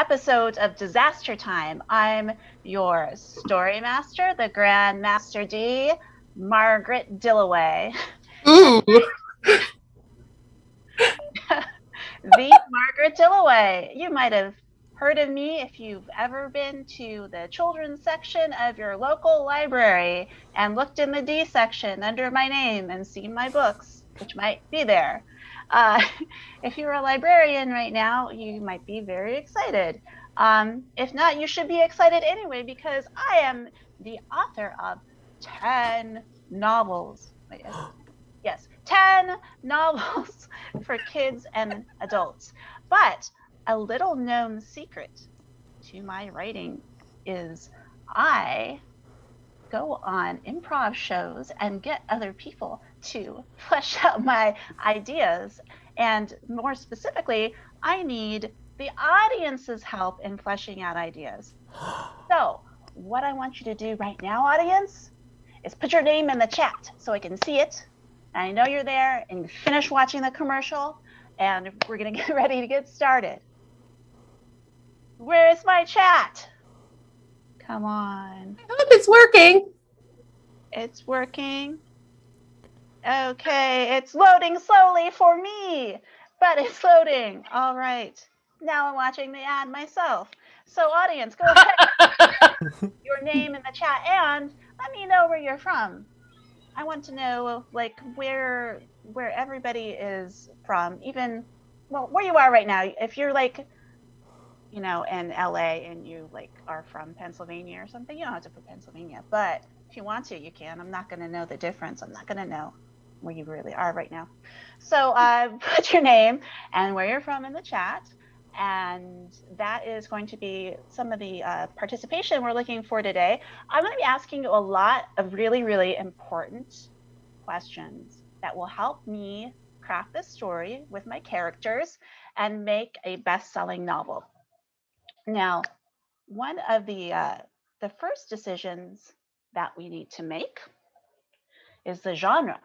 episode of Disaster Time. I'm your story master, the Grand Master D, Margaret Dillaway. Ooh. The Margaret Dillaway. You might have heard of me if you've ever been to the children's section of your local library and looked in the D section under my name and seen my books, which might be there. If you're a librarian right now, you might be very excited. If not, you should be excited anyway because I am the author of 10 novels. Yes, 10 novels for kids and adults. But a little known secret to my writing is I go on improv shows and get other people to flesh out my ideas. And more specifically, I need the audience's help in fleshing out ideas. So what I want you to do right now, audience, is put your name in the chat so I can see it. I know you're there, and you finish watching the commercial, and we're going to get ready to get started. Where is my chat? Come on. I hope it's working. It's working. Okay, it's loading slowly for me, but it's loading. All right. Now I'm watching the ad myself. So audience, go ahead. Your name in the chat, and let me know where you're from. I want to know, like, where everybody is from, even, well, where you are right now. If you're, like, you know, in LA and you, like, are from Pennsylvania or something, you don't have to put Pennsylvania. But if you want to, you can. I'm not going to know the difference. I'm not going to know where you really are right now. So put your name and where you're from in the chat. And that is going to be some of the participation we're looking for today. I'm going to be asking you a lot of really, really important questions that will help me craft this story with my characters and make a best-selling novel. Now, one of the first decisions that we need to make is the genre.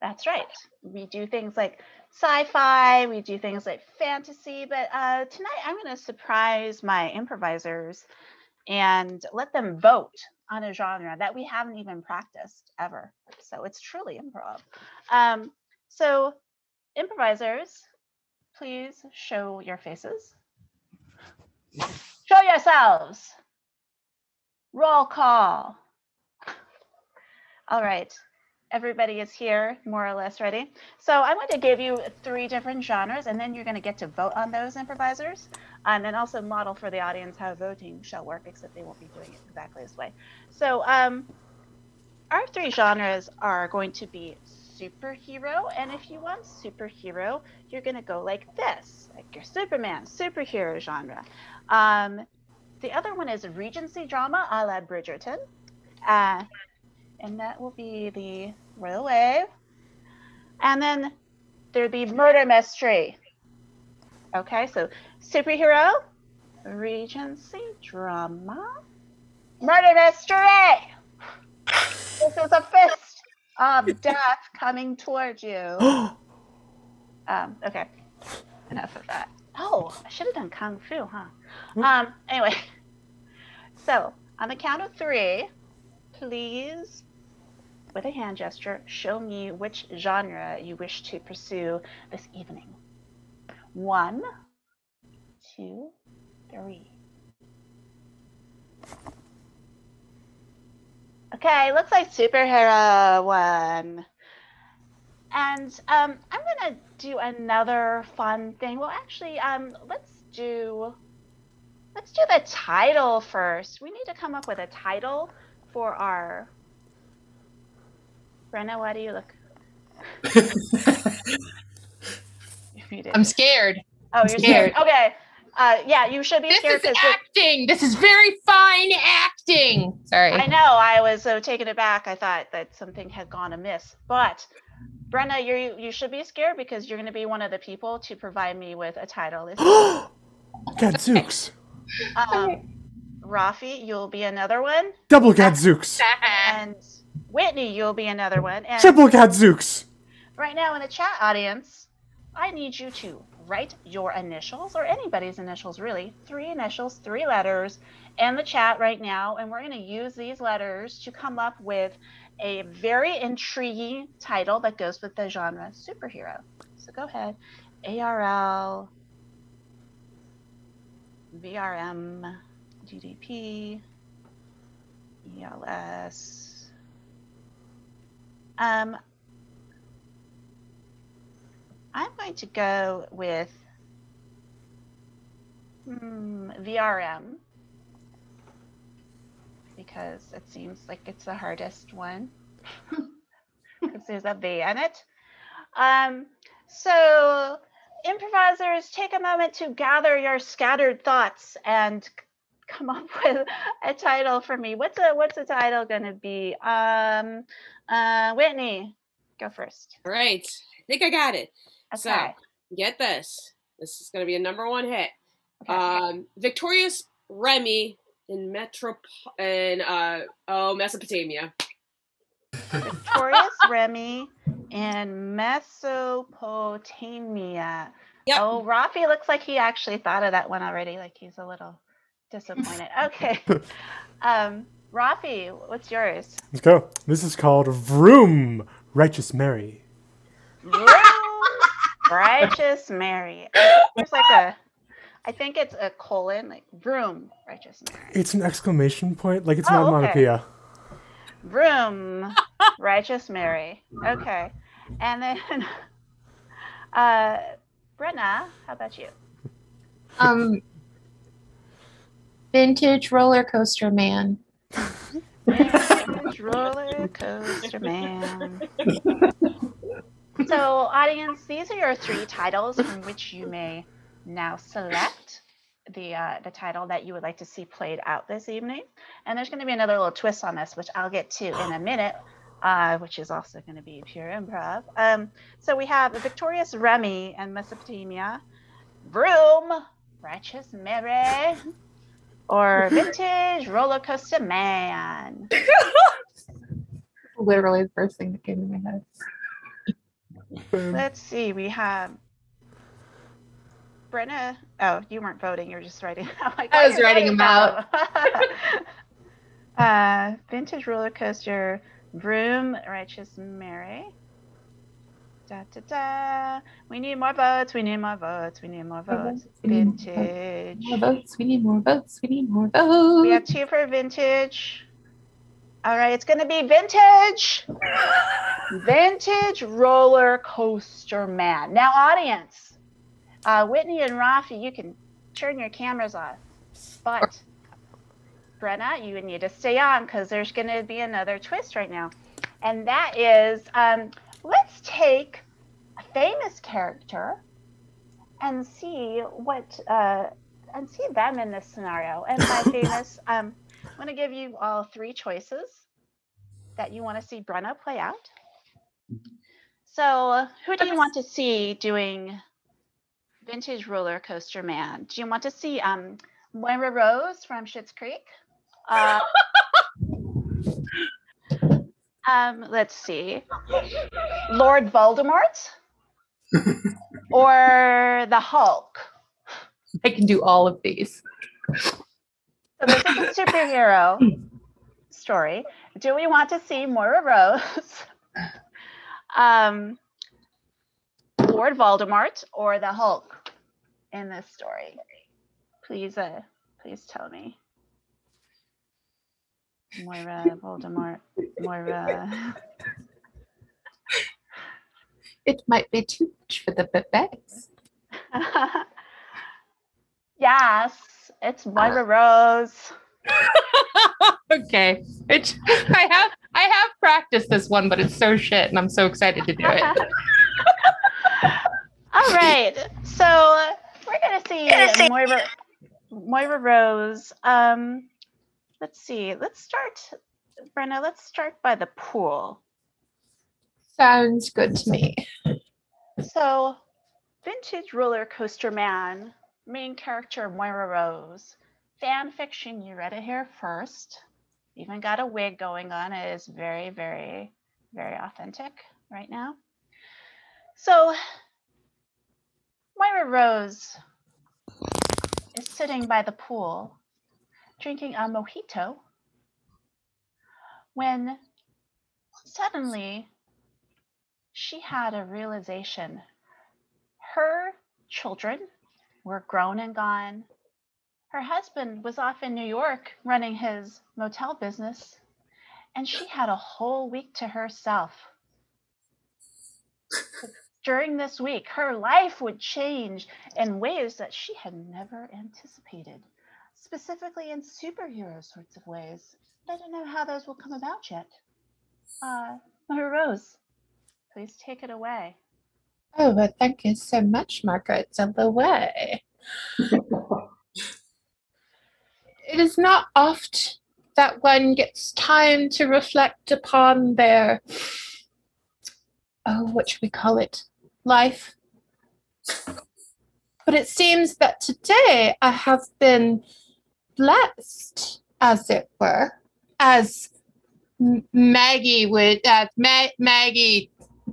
That's right. We do things like sci-fi, we do things like fantasy, but tonight I'm going to surprise my improvisers and let them vote on a genre that we haven't even practiced ever. So it's truly improv. So improvisers, please show your faces. Show yourselves. Roll call. All right. Everybody is here, more or less ready. So I'm going to give you 3 different genres, and then you're going to get to vote on those improvisers, and also model for the audience how voting shall work, except they won't be doing it exactly this way. So our 3 genres are going to be superhero, and if you want superhero, you're going to go like this, like your Superman, superhero genre. The other one is Regency drama, a la Bridgerton. And that will be the Royal Wave. And then there'd be murder mystery. Okay, so superhero, Regency drama, murder mystery. This is a fist of death coming towards you. Okay, enough of that. Oh, I should have done Kung Fu, huh? Anyway, so on the count of 3, please, with a hand gesture, show me which genre you wish to pursue this evening. 1, 2, 3. Okay, looks like superhero 1. And I'm gonna do another fun thing. Well, actually, let's do the title first. We need to come up with a title for our. Brenna, why do you look? I'm scared. Oh, you're scared. Okay. Yeah, you should be scared. This is acting. This is very fine acting. Sorry. I know. I was so taken aback. I thought that something had gone amiss. But Brenna, you should be scared because you're going to be one of the people to provide me with a title. Gadzooks. Rafi, you'll be another one. Double Gadzooks. And Whitney, you'll be another one. And Triple Gadzooks. Right now in the chat audience, I need you to write your initials, or anybody's initials really, 3 initials, 3 letters, in the chat right now, and we're going to use these letters to come up with a very intriguing title that goes with the genre superhero. So go ahead. ARL, VRM, GDP, ELS. I'm going to go with VRM because it seems like it's the hardest one because there's a V in it. So improvisers, take a moment to gather your scattered thoughts and come up with a title for me. What's the title going to be? Whitney, go first. All right. I think I got it. Okay. So, get this. This is going to be a #1 hit. Okay. Victorious Remy in Mesopotamia. Victorious Remy in Mesopotamia. Yep. Oh, Rafi looks like he actually thought of that one already. Like he's a little disappointed. Okay. Rafi, what's yours? Let's go. This is called Vroom, Righteous Mary. Vroom, Righteous Mary. There's like I think it's a colon, like Vroom, Righteous Mary. It's an exclamation point, like it's an onomatopoeia. Vroom, Righteous Mary. Okay. And then, Brenna, how about you? Vintage roller coaster man. Vintage roller coaster man. So, audience, these are your 3 titles from which you may now select the title that you would like to see played out this evening. And there's going to be another little twist on this, which I'll get to in a minute, which is also going to be pure improv. So we have Victorious Remy and Mesopotamia, Vroom, Righteous Mary, or Vintage Roller Coaster Man. Literally the first thing that came to my head. Let's see, we have Brenna. Oh, you weren't voting, you were just writing. I was writing them out. Vintage Roller Coaster, Vroom, Righteous Mary. Da, da, da. We need more votes. We need more votes. We need more votes. Vintage. More votes. We need more votes. We need more votes. We have 2 for vintage. All right, it's going to be vintage. Vintage Roller Coaster Man. Now, audience, Whitney and Rafi, you can turn your cameras off. But, Brenna, you need to stay on because there's going to be another twist right now. And that is, let's take a famous character and see them in this scenario. And by famous, I'm going to give you all 3 choices that you want to see Brenna play out. So who do you want to see doing Vintage Roller Coaster Man? Do you want to see Moira Rose from Schitt's Creek? Let's see. Lord Voldemort? Or the Hulk? I can do all of these. So this is a superhero story. Do we want to see Moira Rose, Lord Voldemort, or the Hulk in this story? Please tell me. Moira, Voldemort, Moira. It might be too much for the buffets. Yes, it's Moira Rose. Okay. I have practiced this one, but it's so shit, and I'm so excited to do it. All right, so we're gonna see Moira Rose. Let's see. Let's start, Brenna. Let's start by the pool. Sounds good to me. So, Vintage Roller Coaster Man, main character Moira Rose. Fan fiction, you read it here first. Even got a wig going on. It is very, very, very authentic right now. So, Moira Rose is sitting by the pool, drinking a mojito, when suddenly she had a realization. Her children were grown and gone. Her husband was off in New York running his motel business, and she had a whole week to herself. During this week, her life would change in ways that she had never anticipated, specifically in superhero sorts of ways. I don't know how those will come about yet. Moira Rose, please take it away. Oh, well, thank you so much, Margaret. It's on the way. It is not oft that one gets time to reflect upon their, what should we call it, life. But it seems that today I have been blessed, as it were, as Maggie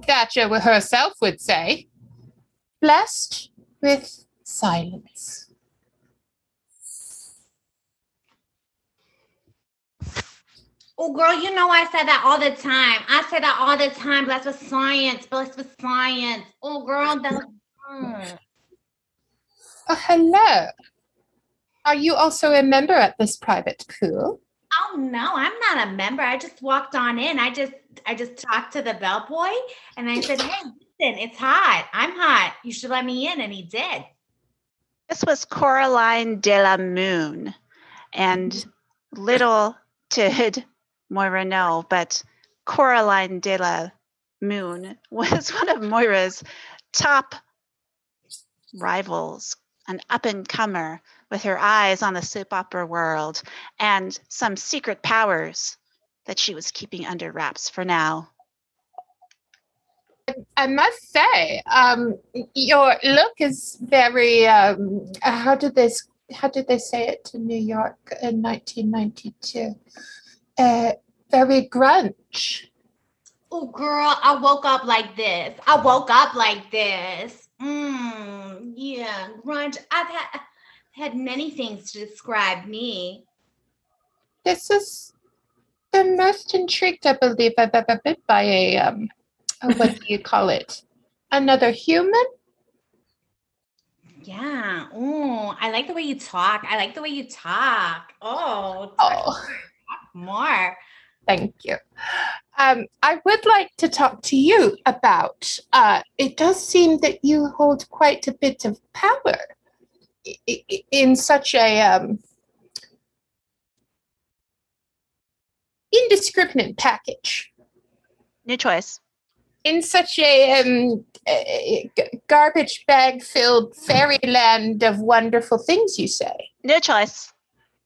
Thatcher herself would say, blessed with silence. Oh, girl, you know I say that all the time. I say that all the time. Blessed with science. Blessed with science. Oh, girl, that. Oh, hello. Are you also a member at this private pool? Oh no, I'm not a member. I just walked on in. I just talked to the bellboy and I said, "Hey, listen, it's hot. I'm hot. You should let me in," and he did. This was Coraline de la Moon, and little did Moira know, but Coraline de la Moon was one of Moira's top rivals, an up-and-comer with her eyes on the soap opera world and some secret powers that she was keeping under wraps for now. I must say, your look is very, how did they say it in New York in 1992? Very grunge. Oh, girl, I woke up like this. Yeah, grunge. I've had many things to describe me. This is the most intrigued, I believe, I've ever been by a, what do you call it? Another human? Yeah. Oh, I like the way you talk. Oh, Oh, more. thank you. I would like to talk to you about, it does seem that you hold quite a bit of power in such a indiscriminate package. New choice. In such a garbage bag filled fairyland of wonderful things, you say. New choice.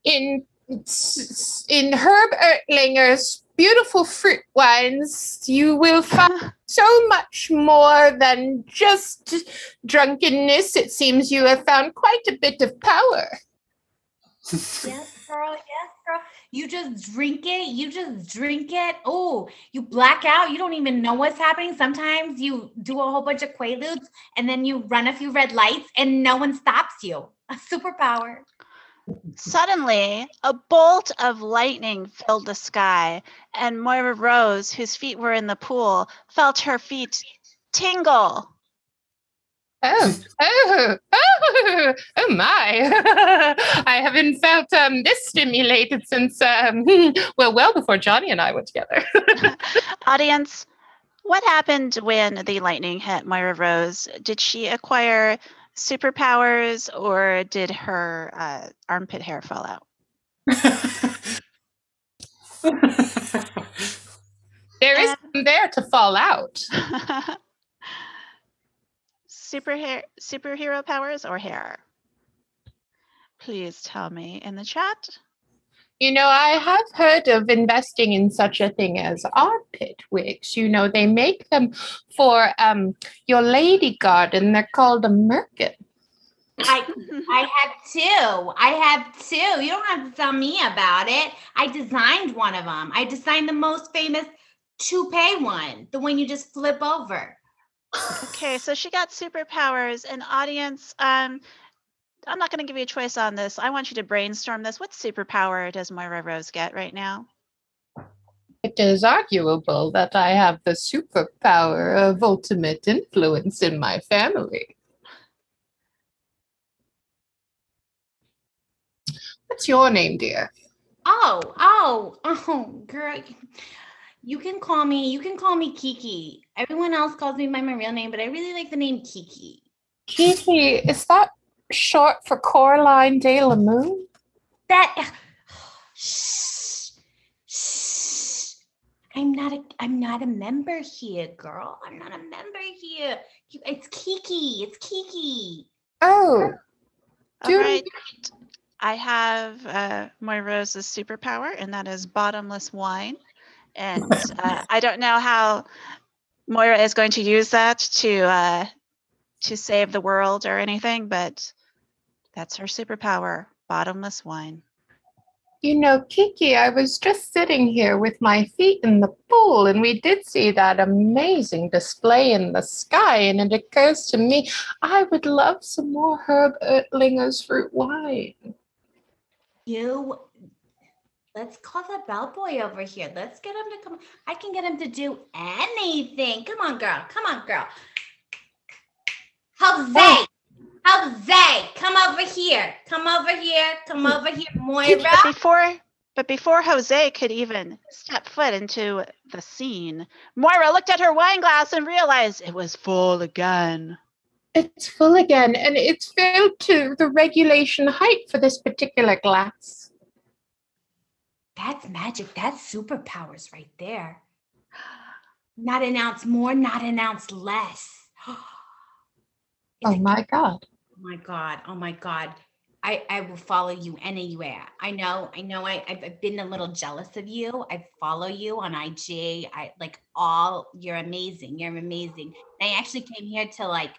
In Herb Ertlinger's beautiful fruit wines, you will find so much more than just drunkenness. It seems you have found quite a bit of power. Yes, girl. You just drink it. Oh, you black out. You don't even know what's happening. Sometimes you do a whole bunch of quaaludes and then you run a few red lights and no one stops you. A superpower. Suddenly, a bolt of lightning filled the sky, and Moira Rose, whose feet were in the pool, felt her feet tingle. Oh my. I haven't felt this stimulated since, well before Johnny and I were together. Audience, what happened when the lightning hit Moira Rose? Did she acquire superpowers, or did her armpit hair fall out? There is some there to fall out. Superhero powers or hair? Please tell me in the chat. You know, I have heard of investing in such a thing as armpit wigs. You know, they make them for your lady garden. They're called a merkin. I have two. You don't have to tell me about it. I designed one of them. I designed the most famous toupee one, the one you just flip over. Okay, so she got superpowers. And audience, I'm not going to give you a choice on this. I want you to brainstorm this. What superpower does Moira Rose get right now? It is arguable that I have the superpower of ultimate influence in my family. What's your name, dear? Oh, girl. You can call me Kiki. Everyone else calls me by my real name, but I really like the name Kiki. Kiki, is that short for Coraline de la Moon? That shh. I'm not a member here, girl. I'm not a member here. It's Kiki. Oh. All right. I have Moira Rose's superpower, and that is bottomless wine. And I don't know how Moira is going to use that to save the world or anything, but that's her superpower, bottomless wine. You know, Kiki, I was just sitting here with my feet in the pool, and we did see that amazing display in the sky, and it occurs to me I would love some more Herb Ertlinger's fruit wine. Let's call the bellboy over here. Let's get him to come. I can get him to do anything. Come on, girl. Jose, come over here. Moira. But before Jose could even step foot into the scene, Moira looked at her wine glass and realized it was full again. It's full again, and it's filled to the regulation height for this particular glass. That's magic. That's superpowers right there. Not an ounce more, not an ounce less. Oh my God. Oh my God. I will follow you anywhere. I know. I've been a little jealous of you. I follow you on IG. You're amazing. I actually came here to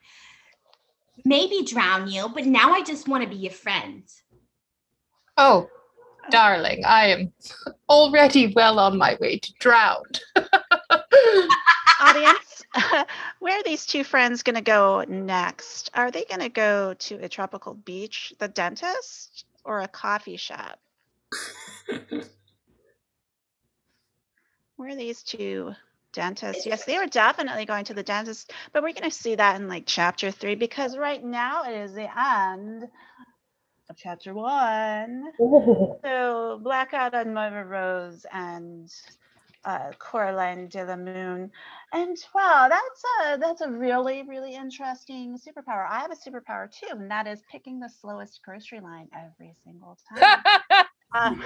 maybe drown you, but now I just want to be your friend. Oh, darling, I am already well on my way to drown. Audience, where are these two friends going to go next? Are they going to go to a tropical beach, the dentist, or a coffee shop? Where are these two dentists? Yes, they were definitely going to the dentist, but we're going to see that in chapter 3, because right now it is the end of chapter 1. So Blackout on Moira Rose and Coraline de la Moon, and wow, that's a really, really interesting superpower. I have a superpower too, and that is picking the slowest grocery line every single time.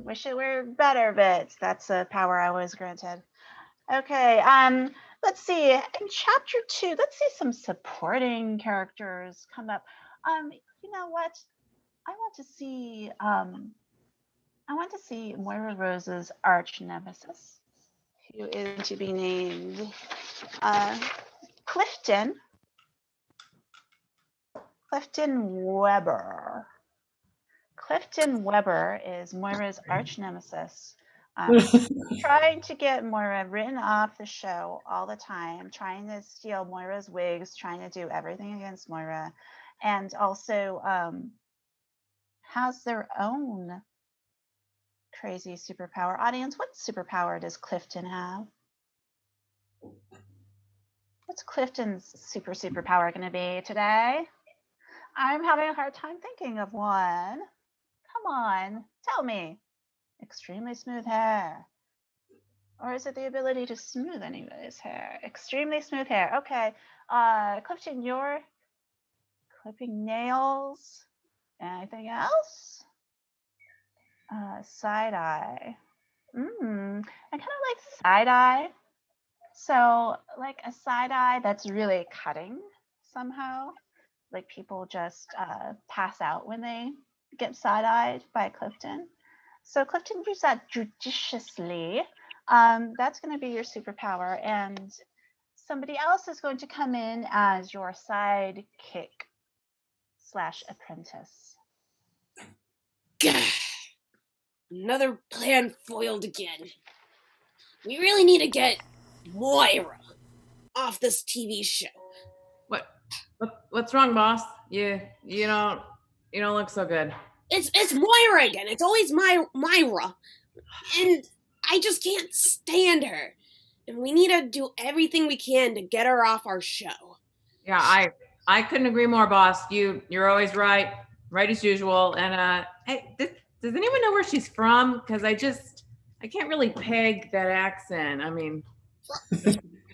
Wish it were better, but that's a power I was granted. Okay, let's see. In chapter 2, let's see some supporting characters come up. You know what? I want to see Moira Rose's arch nemesis, who is to be named Clifton Weber. Clifton Weber is Moira's arch nemesis, trying to get Moira written off the show all the time, trying to steal Moira's wigs, trying to do everything against Moira, and also has their own crazy superpower. Audience, what superpower does Clifton have? What's Clifton's superpower going to be today? I'm having a hard time thinking of one. Come on, tell me. Extremely smooth hair. Or is it the ability to smooth anybody's hair? Extremely smooth hair. Okay. Clifton, you're clipping nails. Anything else? Side eye. I kind of like side eye. So a side eye that's really cutting somehow. People just pass out when they get side-eyed by Clifton. So Clifton, use that judiciously. That's going to be your superpower. And somebody else is going to come in as your sidekick / apprentice. Gah. Another plan foiled again. We really need to get Moira off this TV show. What's wrong, boss? You don't look so good. It's Moira again. It's always Myra. And I just can't stand her. And we need to do everything we can to get her off our show. Yeah, I couldn't agree more, boss. You're always right as usual. And hey, does anyone know where she's from? Because I can't really peg that accent. I mean,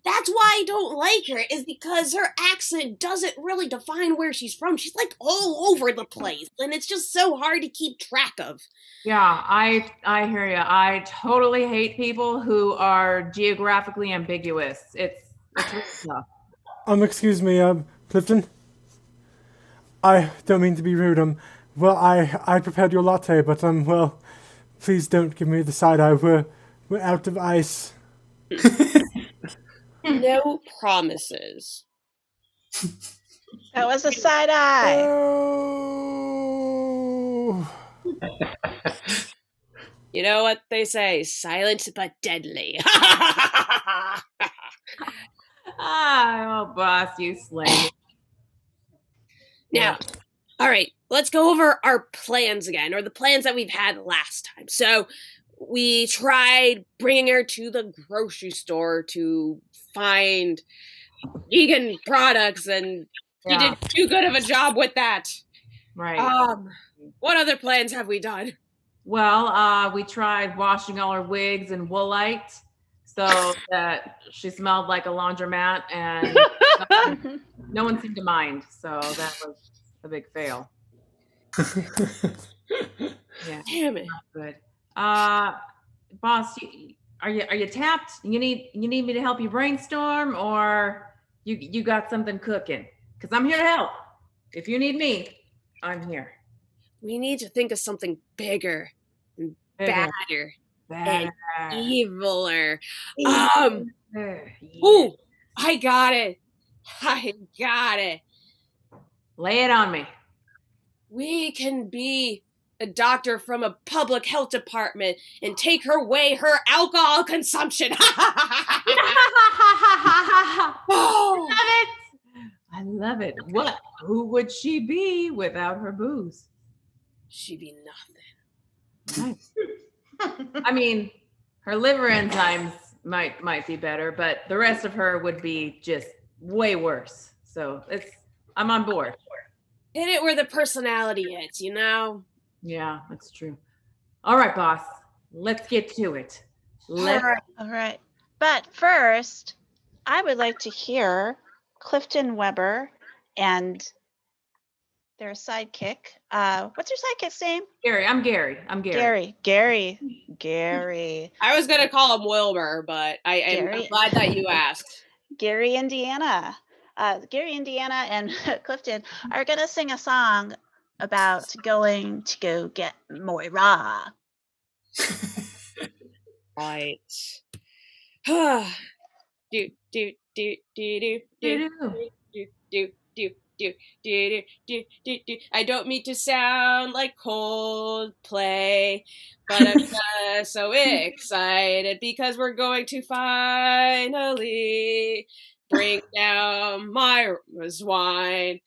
that's why I don't like her, is because her accent doesn't really define where she's from. She's like all over the place, and it's just so hard to keep track of. Yeah, I hear you. I totally hate people who are geographically ambiguous. It's really tough. Excuse me, Clifton. I don't mean to be rude. Well, I prepared your latte, but well, please don't give me the side eye. We're out of ice. No promises. That was a side eye. Oh. You know what they say, silent but deadly. Oh, boss, you slay. Now, all right, let's go over our plans again, or the plans that we've had last time. So we tried bringing her to the grocery store to find vegan products, and he did too good of a job with that. Right. What other plans have we done? Well, we tried washing all her wigs in Woolite so that she smelled like a laundromat, and no one seemed to mind. So that was a big fail. Yeah. Damn it. Not good. Boss, are you tapped? You need me to help you brainstorm, or you got something cooking? Because I'm here to help. If you need me, I'm here. We need to think of something bigger and badder and eviler. Yeah. Ooh, I got it. Lay it on me. We can be a doctor from a public health department and take her away her alcohol consumption. Oh, I love it. Who would she be without her booze? She'd be nothing. Nice. I mean, her liver enzymes might be better, but the rest of her would be just way worse. So I'm on board. Hit it where the personality hits, you know? Yeah, that's true. All right, boss. Let's get to it. All right. But first, I would like to hear Clifton Weber and their sidekick. What's your sidekick's name? Gary. I'm Gary. Gary. I was going to call him Wilbur, but I'm glad that you asked. Gary, Indiana. Gary, Indiana and Clifton are going to sing a song about going to go get Moira. Right. do do do do do do do do. I don't mean to sound like Coldplay, but I'm just so excited because we're going to finally bring down Myra's wine.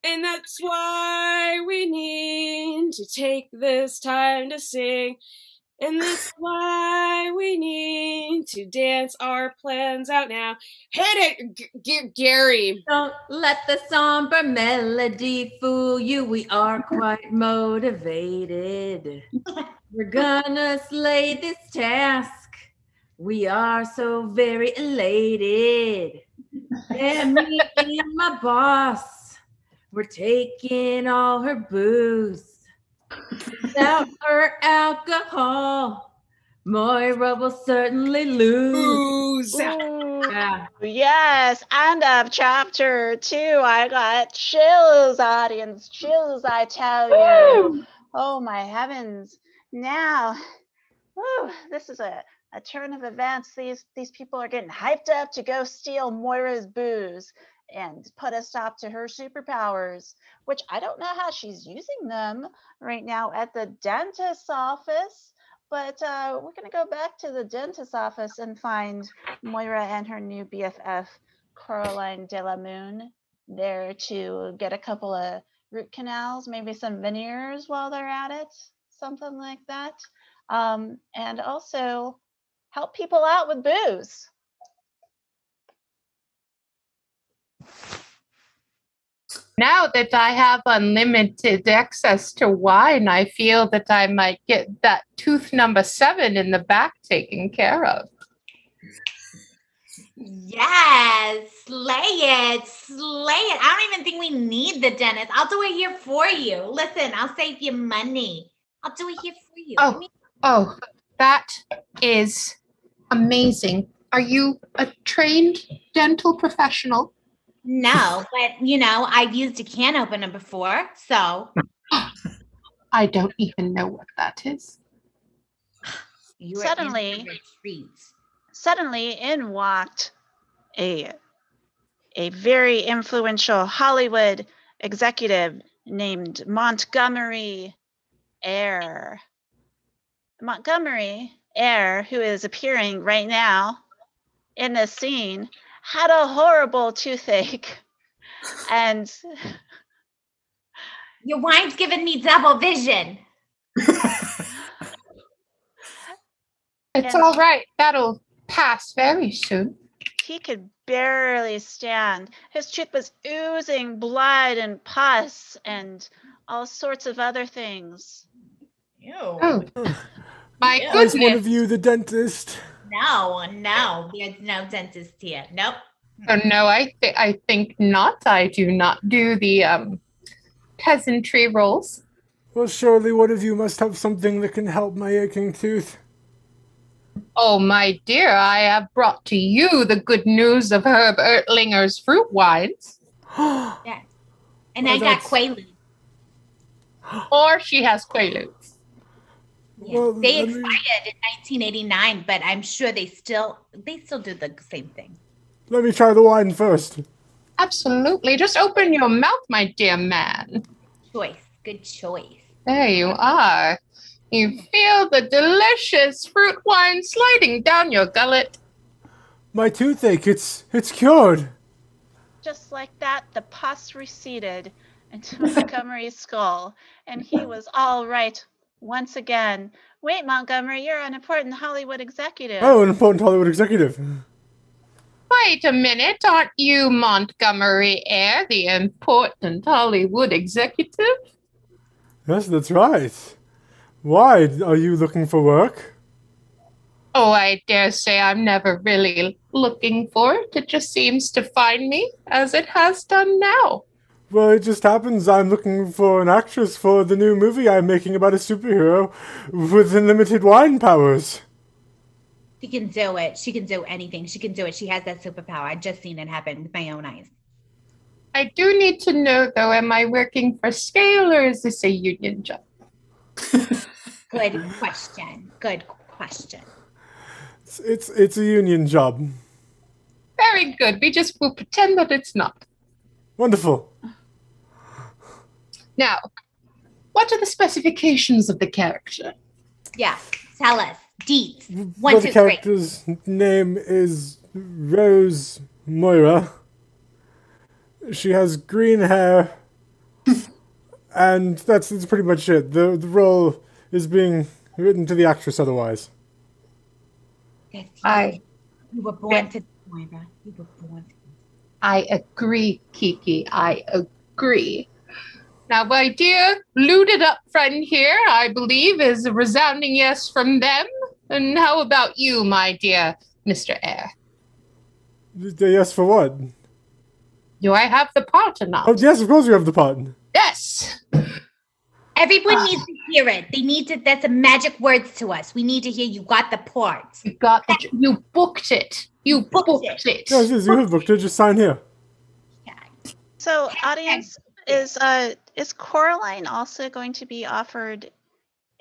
And that's why we need to take this time to sing. And that's why we need to dance our plans out now. Hit it, Gary. Don't let the somber melody fool you. We are quite motivated. We're gonna slay this task. We are so very elated. And me and my boss, we're taking all her booze. Without her alcohol, Moira will certainly lose. Yeah. Yes, end of chapter 2. I got chills, audience. Chills, I tell you. Oh, my heavens. Now, this is a turn of events. These people are getting hyped up to go steal Moira's booze and put a stop to her superpowers, which I don't know how she's using them right now at the dentist's office. But we're going to go back to the dentist's office and find Moira and her new BFF, Coraline de la Moon there to get a couple of root canals, maybe some veneers while they're at it, something like that. And also help people out with booze. Now that I have unlimited access to wine, I feel that I might get that tooth number 7 in the back taken care of. Yes, slay it, slay it. I don't even think we need the dentist. I'll do it here for you. Listen, I'll save you money. I'll do it here for you. Oh, that is amazing. Are you a trained dental professional? No, but you know, I've used a can opener before, so. I don't even know what that is. You are Suddenly- in for a treat. Suddenly in walked a very influential Hollywood executive named Montgomery Eyre. Montgomery Eyre, who is appearing right now in this scene, had a horrible toothache. And Your wine's giving me double vision. It's And- all right. That'll pass very soon. he could barely stand. His tooth was oozing blood and pus and all sorts of other things. Ew. Oh, my Yeah. Is one of goodness. you the dentist? No, there's no dentist here. Nope. Oh, no, I think not. I do not do the peasantry roles. Well, surely one of you must have something that can help my aching tooth. Oh, my dear, I have brought to you the good news of Herb Ertlinger's fruit wines. And Well, I got that's- Quaaludes. Or she has Quaaludes. Yeah. Well, They let me- expired in 1989, but I'm sure they still do the same thing. Let me try the wine first. Absolutely. Just open your mouth, my dear man. Good choice. There you are. You feel the delicious fruit wine sliding down your gullet. My toothache, it's cured. Just like that, the pus receded into Montgomery's skull, and he was all right once again. Wait, Montgomery, you're an important Hollywood executive. Oh, an important Hollywood executive. Wait a minute, aren't you Montgomery Eyre, the important Hollywood executive? Yes, that's right. Why? Are you looking for work? Oh, I dare say I'm never really looking for it. It just seems to find me, as it has done now. Well, it just happens I'm looking for an actress for the new movie I'm making about a superhero with unlimited wine powers. She can do it. She can do anything. She can do it. She has that superpower. I just seen it happen with my own eyes. I do need to know, though, am I working for scale or is this a union job? Good question. Good question. It's a union job. Very good. We just will pretend that it's not. Wonderful. Now, what are the specifications of the character? Yeah. Tell us. Deets. Well, 1, the 2, 3. character's name is Rose Moira. She has green hair, and that's pretty much it. The role is being written to the actress otherwise. That's you. I You were born to Moira. You were born to. I agree, Kiki. I agree. Now, my dear looted up friend here, I believe, is a resounding yes from them. And how about you, my dear Mr. Eyre? Yes, for what? Do I have the part or not? Oh, yes, of course you have the part. Yes. Everyone needs to hear it. They need to. That's a magic words to us. We need to hear you got the part. You got the. You booked it. You Booked booked it. it. Yes, yes, you have booked it. Just sign here. So, audience, is Coraline also going to be offered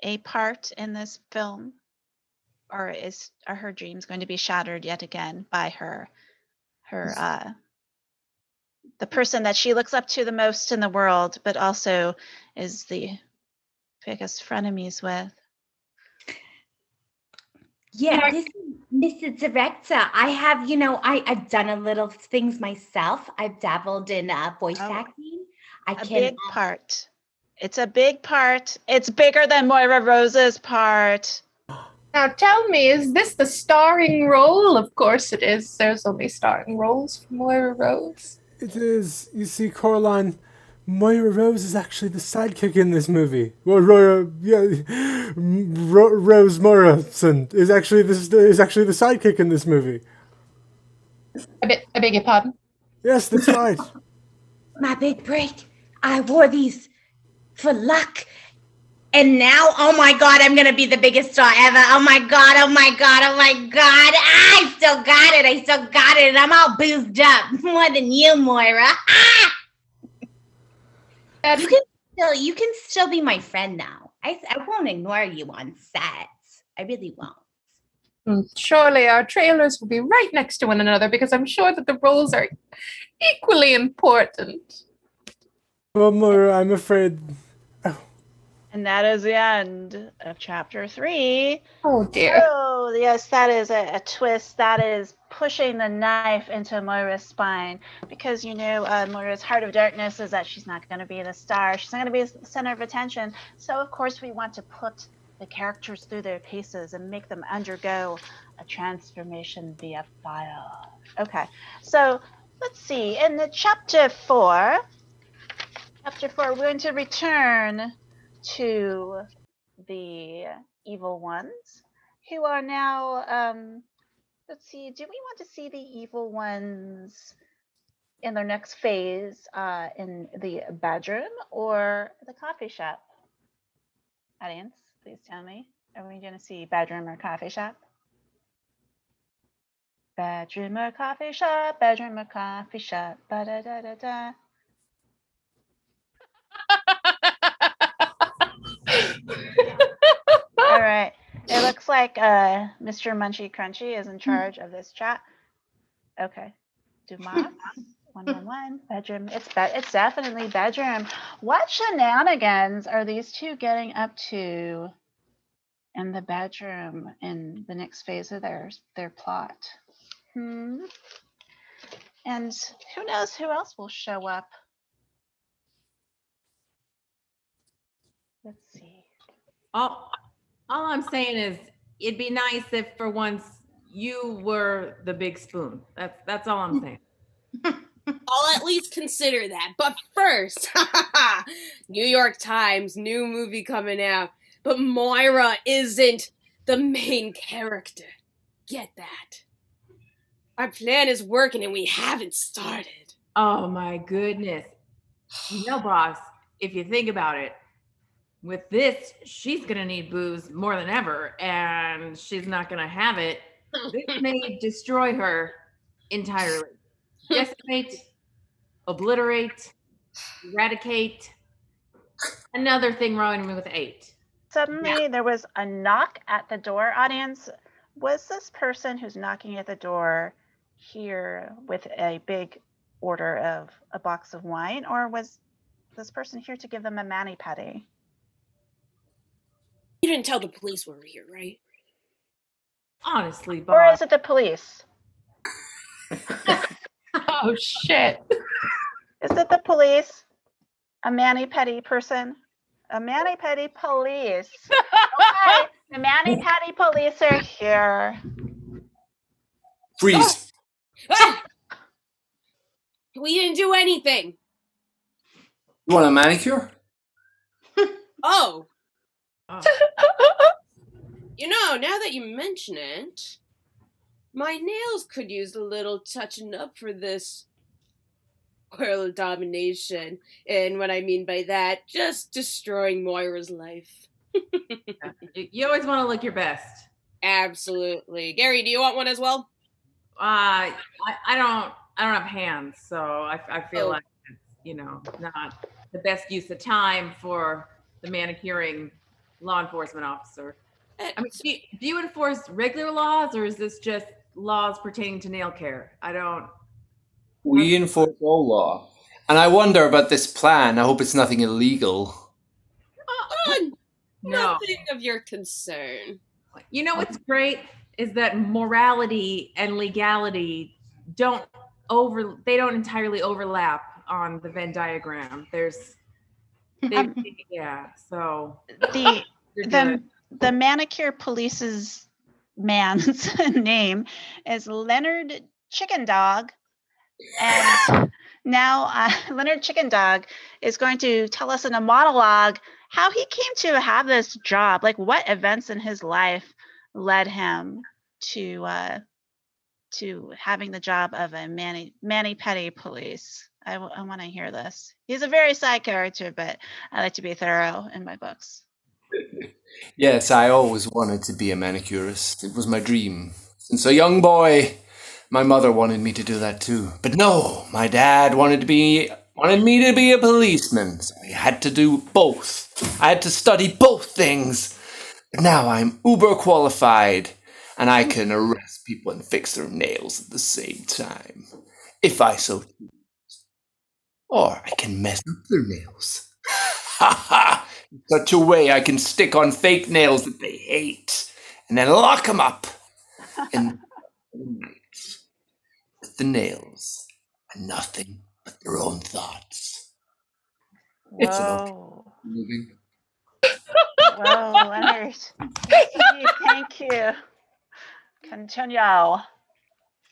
a part in this film, or are her dreams going to be shattered yet again by her the person that she looks up to the most in the world, but also is the biggest frenemies with? Yeah. Mrs. Director, I have, I've done a little things myself. I've dabbled in voice Oh. acting. A big part. It's a big part. It's bigger than Moira Rose's part. Now tell me, is this the starring role? Of course it is. There's only starring roles for Moira Rose. It is. You see, Coraline, Moira Rose is actually the sidekick in this movie. Well, Rose Morrison is actually the sidekick in this movie. I beg your pardon? Yes, that's right. My big break. I wore these for luck. And now, oh my God, I'm going to be the biggest star ever. Oh my God, oh my God, oh my God. I still got it. And I'm all boozed up. More than you, Moira. You can still be my friend now. I won't ignore you on set. I really won't. Surely our trailers will be right next to one another because I'm sure that the roles are equally important. Well, Moira, I'm afraid... And that is the end of chapter 3. Oh, dear. Oh, yes, that is a twist. That is pushing the knife into Moira's spine. Because, Moira's heart of darkness is that she's not going to be the star. She's not going to be the center of attention. So, of course, we want to put the characters through their paces and make them undergo a transformation via fire. Okay, so let's see. In the chapter 4, we're going to return to the evil ones who are now, let's see, do we want to see the evil ones in their next phase in the bedroom or the coffee shop? Audience, please tell me. Are we going to see bedroom or coffee shop? Bedroom or coffee shop, bedroom or coffee shop, ba-da-da-da-da. All right. It looks like Mr. Munchy Crunchy is in charge of this chat. Okay. Dumas, 111, bedroom. It's definitely bedroom. What shenanigans are these two getting up to in the bedroom in the next phase of their plot? And who knows who else will show up? Let's see. All I'm saying is it'd be nice if for once you were the big spoon. That's all I'm saying. I'll at least consider that. But first, New York Times, new movie coming out. But Moira isn't the main character. Get that? Our plan is working and we haven't started. Oh my goodness. Boss, if you think about it, with this, she's going to need booze more than ever, and she's not going to have it. This may destroy her entirely. Decimate, obliterate, eradicate. Another thing wrong with 8. Suddenly, there was a knock at the door, audience. Was this person who's knocking at the door here with a big order of a box of wine, or was this person here to give them a mani-pedi? You didn't tell the police we were here, right? Honestly, Bob. Or is it the police? Oh, shit. Is it the police? A mani-pedi person? A mani-pedi police. Okay, the mani-pedi police are here. Freeze. Ah! We didn't do anything. You want a manicure? Oh. Now that you mention it, my nails could use a little touching up for this world domination. And what I mean by that, just destroying Moira's life. You always want to look your best. Absolutely. Gary, do you want one as well? I don't have hands, so I feel like it's, not the best use of time for the manicuring law enforcement officer. I mean, do you enforce regular laws, or is this just laws pertaining to nail care? We enforce all law. And I wonder about this plan. I hope it's nothing illegal. No. Nothing of your concern. You know what's great? is that morality and legality don't entirely overlap on the Venn diagram. So the you're the good. the manicure police's man's name is Leonard Chicken Dog, and now Leonard Chicken Dog is going to tell us in a monologue how he came to have this job, like what events in his life led him to having the job of a mani-pedi police. I want to hear this. He's a very side character, but I like to be thorough in my books. Yes, I always wanted to be a manicurist. It was my dream. Since a young boy, my mother wanted me to do that too. But no, my dad wanted me to be a policeman. So I had to do both. I had to study both things. But now I'm uber qualified, and I can arrest people and fix their nails at the same time. If I so choose. Or I can mess up their nails. Ha ha! In such a way I can stick on fake nails that they hate, and then lock them up in the night with the nails and nothing but their own thoughts. It's an okay Whoa. movie. Whoa, Leonard. Thank you. Continue.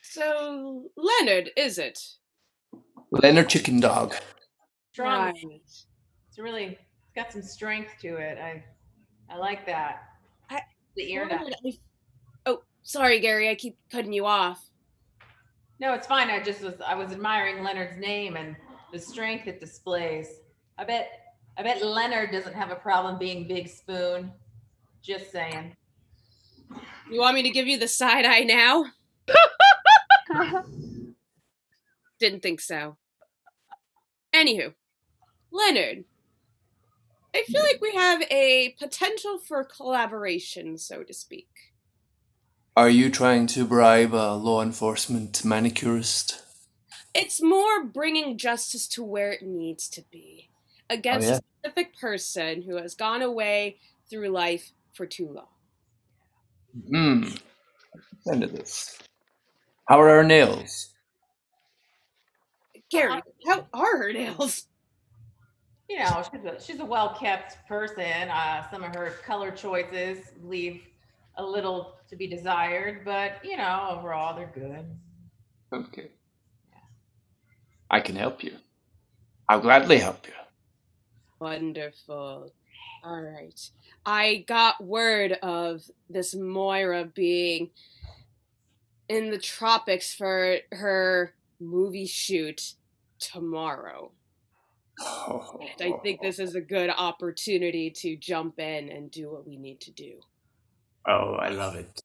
So, Leonard, is it? Leonard Chicken Dog. Strong. Right. It's got some strength to it. I like that. The ear Leonard, oh, sorry, Gary. I keep cutting you off. No, it's fine. I was admiring Leonard's name and the strength it displays. I bet Leonard doesn't have a problem being Big Spoon. Just saying. You want me to give you the side eye now? Didn't think so. Anywho, Leonard, I feel like we have a potential for collaboration, so to speak. Are you trying to bribe a law enforcement manicurist? It's more bringing justice to where it needs to be, against a specific person who has gone away through life for too long. End of this. How are our nails? Gary, how are her nails? You know, she's a well-kept person. Some of her color choices leave a little to be desired, but you know, overall they're good. Okay. I can help you. I'll gladly help you. Wonderful. All right. I got word of this Moira being in the tropics for her movie shoot tomorrow. And I think this is a good opportunity to jump in and do what we need to do. Oh, I love it.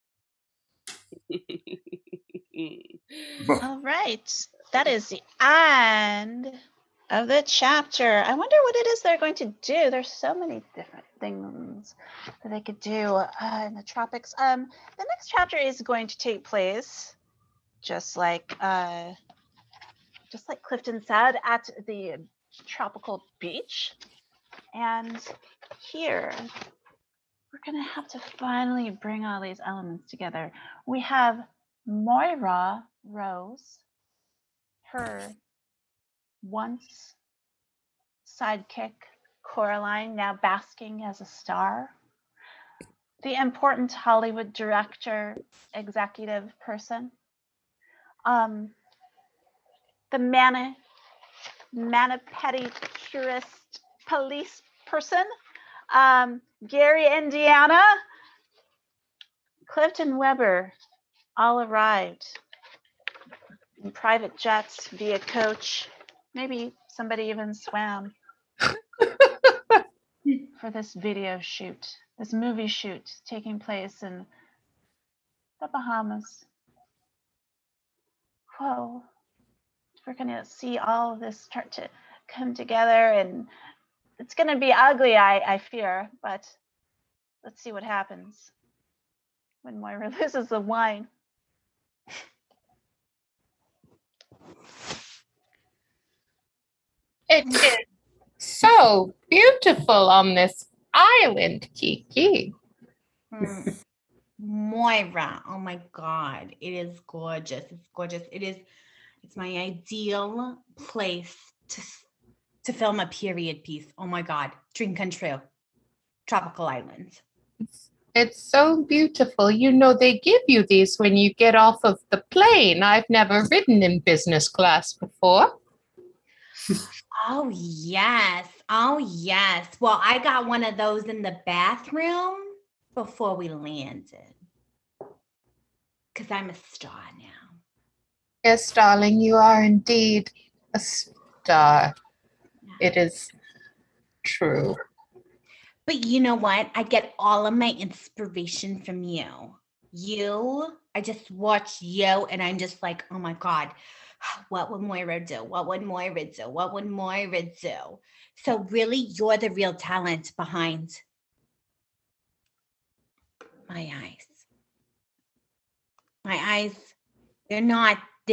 All right. That is the end of the chapter. I wonder what it is they're going to do. There's so many different things that they could do in the tropics. The next chapter is going to take place just like Clifton said, at the tropical beach. And here we're gonna have to finally bring all these elements together. We have Moira Rose, her once sidekick Coraline, now basking as a star, the important Hollywood director, executive person, the pedicurist police person, Gary, Indiana, Clifton Weber, all arrived in private jets via coach. Maybe somebody even swam for this video shoot, this movie shoot taking place in the Bahamas. Whoa. We're going to see all of this start to come together, and it's going to be ugly, I fear, but let's see what happens when Moira loses the wine. It is so beautiful on this island, Kiki. Moira. Oh my God. It is gorgeous. It's gorgeous. It's my ideal place to film a period piece. Oh my God. Dream come true. Tropical islands. It's so beautiful. You know, they give you these when you get off of the plane. I've never ridden in business class before. Oh, yes. Oh, yes. Well, I got one of those in the bathroom before we landed. Because I'm a star now. Yes, darling, you are indeed a star. It is true. But you know what? I get all of my inspiration from you. I just watch you and I'm just like, oh my God, what would Moira do? What would Moira do? What would Moira do? So really, you're the real talent behind my eyes. My eyes, they're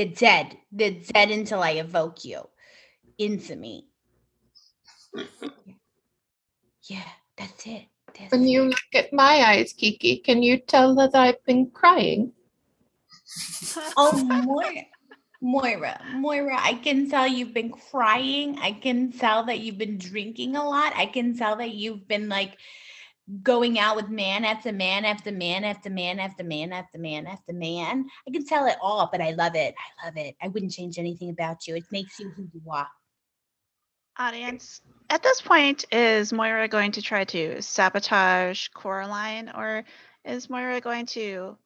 dead. They're dead until I evoke you into me. Yeah, that's it. When you look at my eyes, Kiki, can you tell that I've been crying? Oh, Moira, I can tell you've been crying. I can tell that you've been drinking a lot. I can tell that you've been like going out with man after man after man after man after man after man after man. I can tell it all, but I love it. I love it. I wouldn't change anything about you. It makes you who you are. Audience, at this point, is Moira going to try to sabotage Coraline, or is Moira going to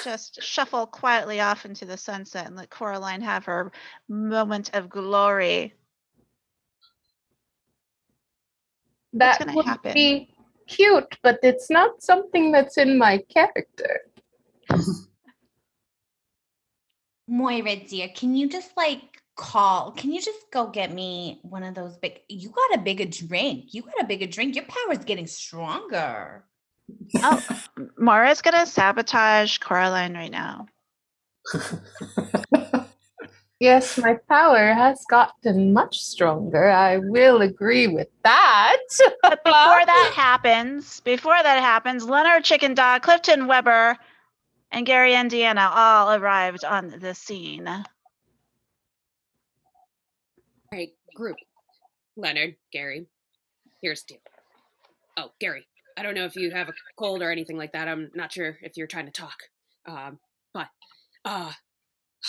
just shuffle quietly off into the sunset and let Coraline have her moment of glory? That gonna would happen? be cute, but it's not something that's in my character. Moira, dear, can you just can you just go get me one of those you got a bigger drink. Your power's getting stronger. Oh, Moira's gonna sabotage Coraline right now. Yes, my power has gotten much stronger. I will agree with that. But before that happens, Leonard Chicken Dog, Clifton Weber, and Gary Indiana all arrived on the scene. All right, group. Leonard, Gary, here's the deal. Oh, Gary, I don't know if you have a cold or anything like that. I'm not sure if you're trying to talk. All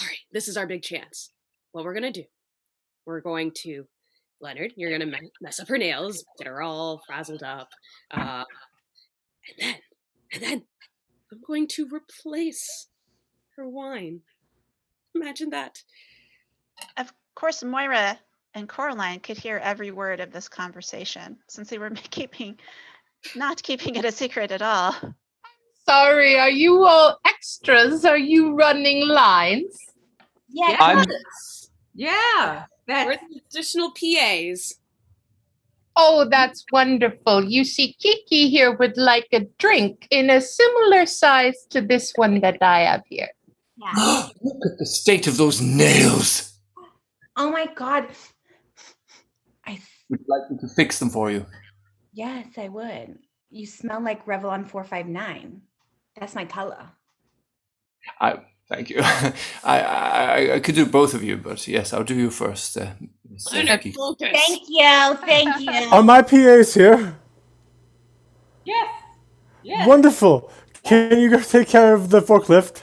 right, this is our big chance. What we're going to do, we're going to, Leonard, you're going to mess up her nails, get her all frazzled up. And then I'm going to replace her wine. Imagine that. Of course, Moira and Coraline could hear every word of this conversation since they were not keeping it a secret at all. Sorry, are you all extras? Are you running lines? Yeah. Yeah. We're the additional PAs. Oh, that's wonderful. You see, Kiki here would like a drink in a similar size to this one that I have here. Yeah. Look at the state of those nails. Oh my God. Would you like me to fix them for you? Yes, I would. You smell like Revlon 459. That's my color. Thank you. I could do both of you, but yes, I'll do you first. Thank you. Thank you. Are my PAs here? Yes. Wonderful. Can you go take care of the forklift?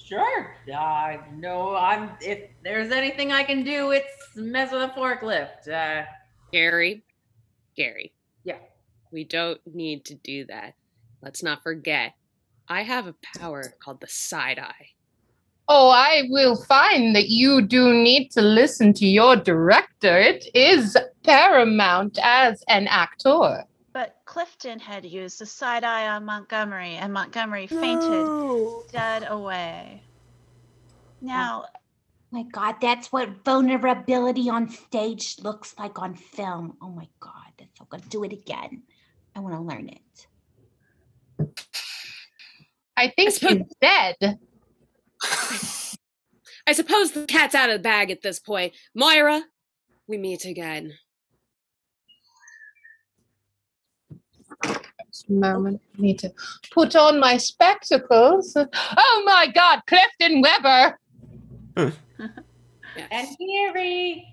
Sure. No, if there's anything I can do, it's mess with a forklift. Gary. Yeah. We don't need to do that. Let's not forget, I have a power called the side eye. Oh, I will find that you do need to listen to your director. It is paramount as an actor. But Clifton had used the side eye on Montgomery, and Montgomery fainted dead away. Now, my God, that's what vulnerability on stage looks like on film. Oh my God, that's so good. Do it again. I want to learn it. I think he's dead. I suppose the cat's out of the bag at this point. Moira, we meet again. Just a moment. I need to put on my spectacles. Oh my God, Clifton Weber! And Gary.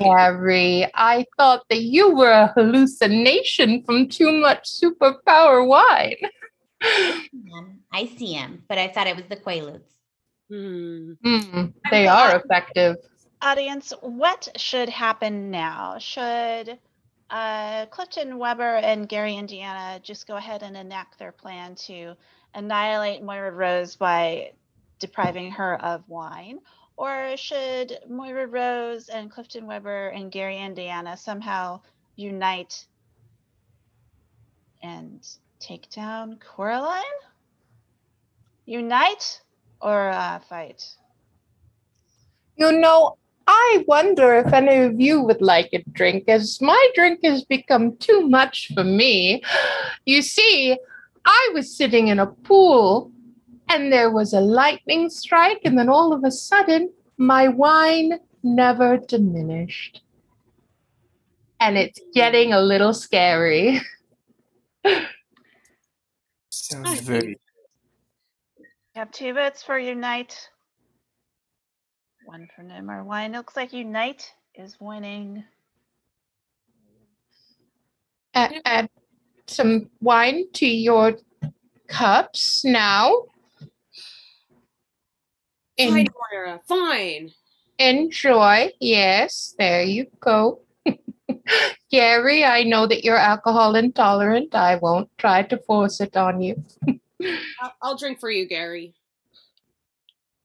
Harry, I thought that you were a hallucination from too much superpower wine. I see him, but I thought it was the Quaaludes. They are effective. Audience, what should happen now? Should Clifton Weber and Gary Indiana just go ahead and enact their plan to annihilate Moira Rose by depriving her of wine? Or should Moira Rose and Clifton Weber and Gary Indiana somehow unite and take down Coraline? Unite or fight? You know, I wonder if any of you would like a drink, as my drink has become too much for me. You see, I was sitting in a pool, and there was a lightning strike, and then all of a sudden, my wine never diminished. And it's getting a little scary. Sounds very. You have 2 votes for Unite. 1 for no more wine. Looks like Unite is winning. Add some wine to your cups now. Fine, Moira. Fine. Enjoy. Yes, there you go. Gary, I know that you're alcohol intolerant. I won't try to force it on you. I'll drink for you, Gary.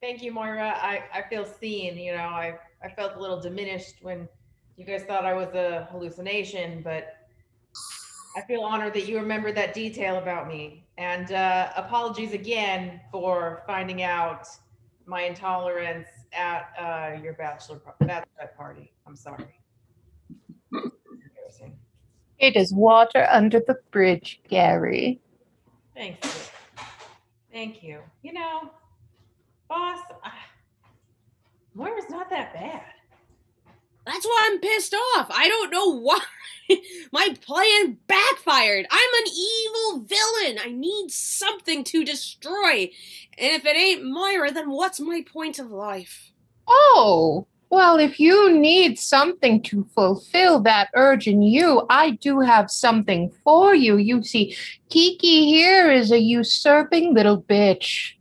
Thank you, Moira. I feel seen. You know, I felt a little diminished when you guys thought I was a hallucination, but I feel honored that you remembered that detail about me. And apologies again for finding out my intolerance at your bachelorette party. I'm sorry. It is water under the bridge, Gary. Thanks. Thank you. You know, boss, Moira's not that bad. That's why I'm pissed off. I don't know why. My plan backfired. I'm an evil villain. I need something to destroy. And if it ain't Moira, then what's my point of life? Oh, well, if you need something to fulfill that urge in you, I do have something for you. You see, Kiki here is a usurping little bitch.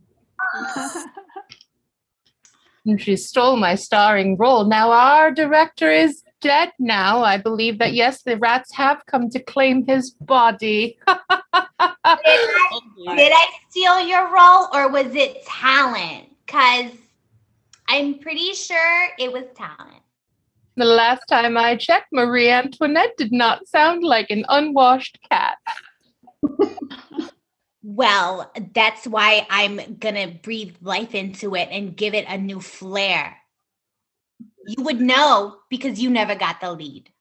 And she stole my starring role. Now, our director is dead now. I believe that, yes, the rats have come to claim his body. Did I steal your role, or was it talent? Because I'm pretty sure it was talent. The last time I checked, Marie Antoinette did not sound like an unwashed cat. Well, that's why I'm going to breathe life into it and give it a new flair. You would know because you never got the lead.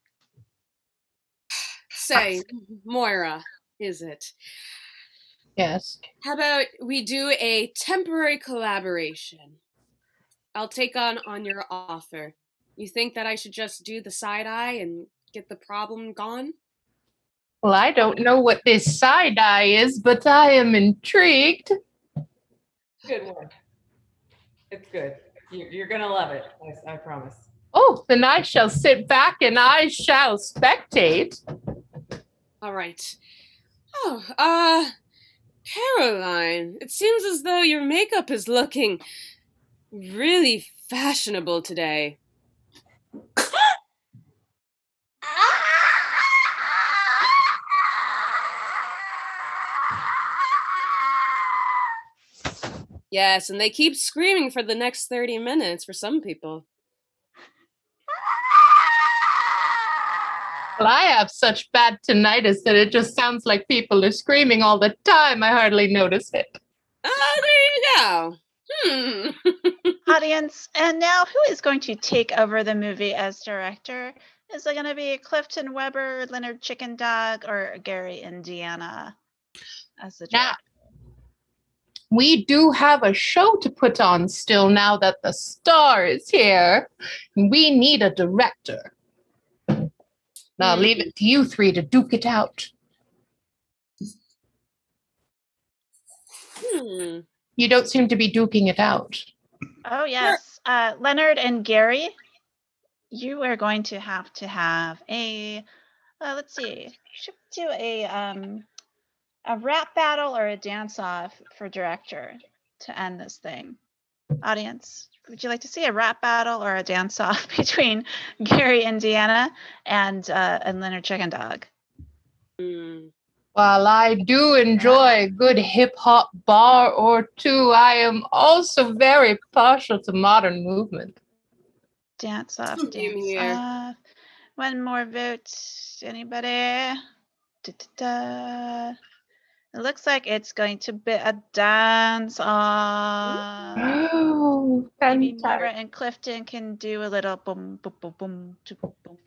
Say, Moira, is it? Yes. How about we do a temporary collaboration? I'll take on your offer. You think that I should just do the side eye and get the problem gone? Well, I don't know what this side eye is, but I am intrigued. Good one. It's good. You're going to love it. I promise. Oh, then I shall sit back and I shall spectate. All right. Oh, Caroline, it seems as though your makeup is looking really fashionable today. Yes, and they keep screaming for the next 30 minutes for some people. Well, I have such bad tinnitus that it just sounds like people are screaming all the time. I hardly notice it. Oh, there you go. Audience, and now who is going to take over the movie as director? Is it going to be Clifton Weber, Leonard Chicken Dog, or Gary Indiana as the director? Now, we do have a show to put on still now that the star is here. We need a director. Now, I'll leave it to you three to duke it out. You don't seem to be duking it out. Oh, yes. Leonard and Gary, you are going to have a, let's see, should do a rap battle or a dance-off for director to end this thing. Audience, would you like to see a rap battle or a dance-off between Gary and Deanna and Leonard Chicken Dog? While I do enjoy a good hip-hop bar or two, I am also very partial to modern movement. Dance off, Same dance here. off. One more vote. Anybody? Da-da-da. It looks like it's going to be a dance off. Oh, Maybe fantastic. Mara and Clifton can do a little boom, boom, boom, boom, boom, boom, boom.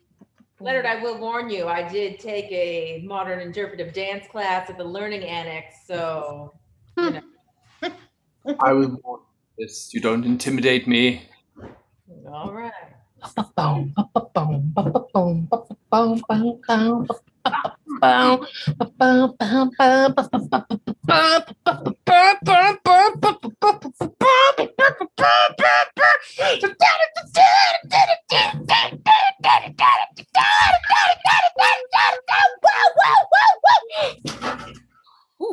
Leonard, I will warn you, I did take a modern interpretive dance class at the Learning Annex, so, you know. I will warn this. You don't intimidate me. All right.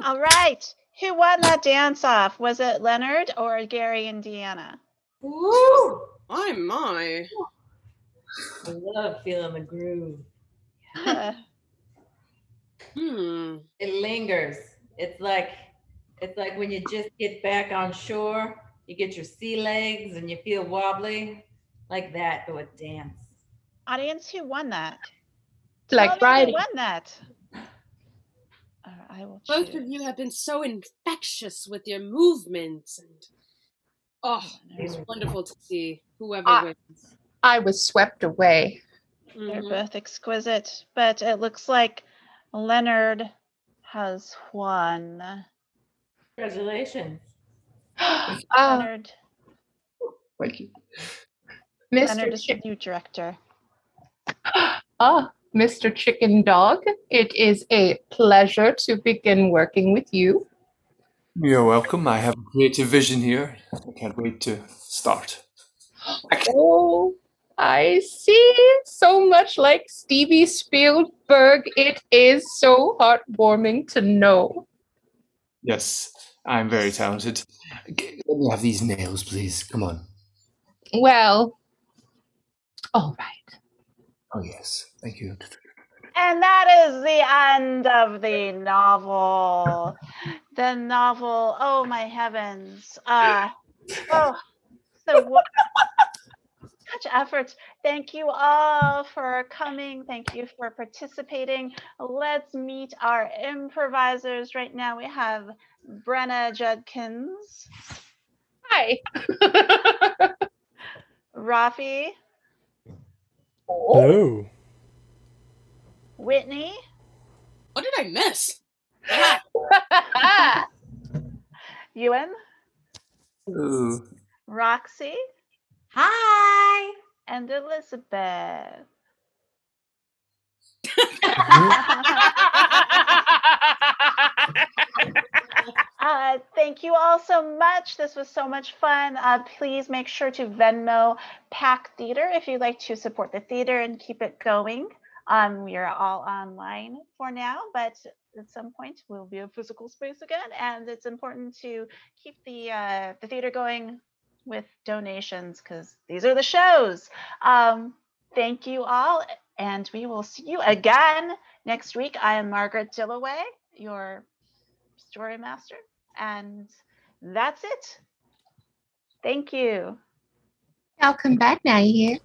All right. Who won that dance off? Was it Leonard or Gary and Deanna? Woo! My. I love feeling the groove. It lingers. It's like when you just get back on shore, you get your sea legs and you feel wobbly, like that, but with dance. Audience, who won that? Like Tell me riding. who won that. I will Both choose. of you have been so infectious with your movements, and it's wonderful to see whoever wins. I was swept away. They're both exquisite, but it looks like Leonard has won. Congratulations. Leonard. Thank you. Leonard is the new director. Mr. Chicken Dog, it is a pleasure to begin working with you. You're welcome. I have a creative vision here. I can't wait to start. Oh, I see. So much like Stevie Spielberg. It is so heartwarming to know. Yes, I'm very talented. Let me have these nails, please. Come on. Well, all right. Oh, yes. Thank you. And that is the end of the novel. The novel, oh my heavens. So such efforts. Thank you all for coming. Thank you for participating. Let's meet our improvisers right now. We have Brenna Judkins. Hi. Rafi. Hello. Whitney. What did I miss? Ewan. Ooh. Roxy. Hi. And Elizabeth. Thank you all so much. This was so much fun. Please make sure to Venmo Pack Theater if you'd like to support the theater and keep it going. We are all online for now, but at some point we'll be a physical space again, and it's important to keep the theater going with donations because these are the shows. Thank you all, and we will see you again next week. I am Margaret Dillaway, your story master, and that's it. Thank you. I'll come back now, you hear?